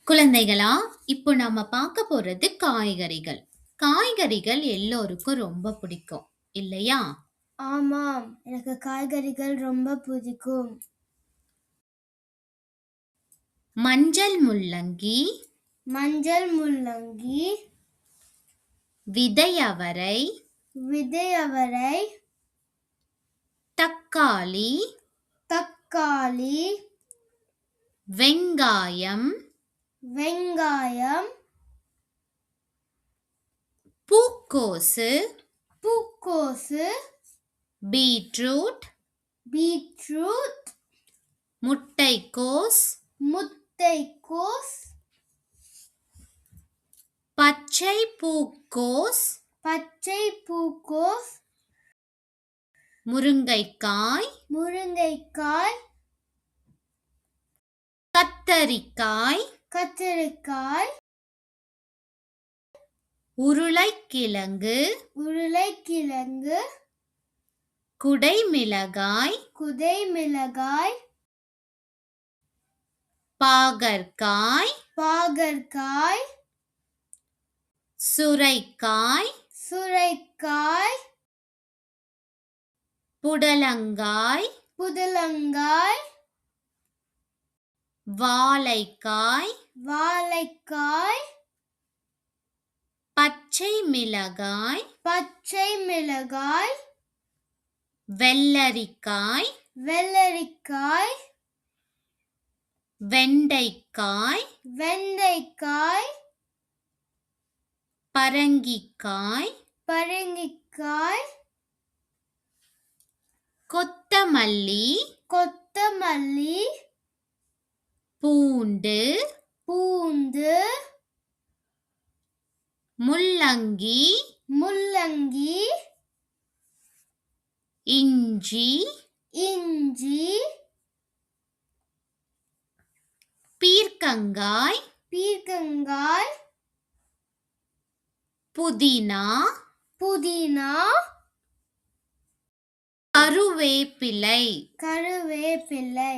குழந்தைகளா, இப்போ நாம பார்க்க போறது காய்கறிகள். காய்கறிகள் எல்லோருக்கும் ரொம்ப பிடிக்கும் இல்லையா? ஆமாம், எனக்கு காய்கறிகள் ரொம்ப பிடிக்கும். மஞ்சள் முள்ளங்கி, மஞ்சள் முள்ளங்கி, விதை அவரை, விதை அவரை, தக்காளி, தக்காளி, வெங்காயம், வெங்காயம், பூக்கோசு, பூக்கோசு, பீட்ரூட், பீட்ரூட், முட்டைக்கோஸ், முட்டைக்கோஸ், பச்சை பூக்கோஸ், பச்சை பூக்கோஸ், முருங்கைக்காய், முருங்கைக்காய், கத்தரிக்காய், கத்திரிக்காய், உருளைக்கிழங்கு, உருளைக்கிழங்கு, குடைமிளகாய், குடைமிளகாய், பாகற்காய், பாகற்காய், சுரைக்காய், சுரைக்காய், புடலங்காய், புடலங்காய், வாழைக்காய், வாழைக்காய், பச்சை மிளகாய், பச்சை மிளகாய், வெள்ளரிக்காய், வெள்ளரிக்காய், வெண்டைக்காய், வெண்டைக்காய், பரங்கிக்காய், பரங்கிக்காய், கொத்தமல்லி, கொத்தமல்லி, பூண்டு, பூண்டு, முள்ளங்கி, முள்ளங்கி, இஞ்சி, இஞ்சி, பீர்க்கங்காய், பீர்க்கங்காய், புதினா, புதினா, கருவேப்பிலை. கருவேப்பிலை.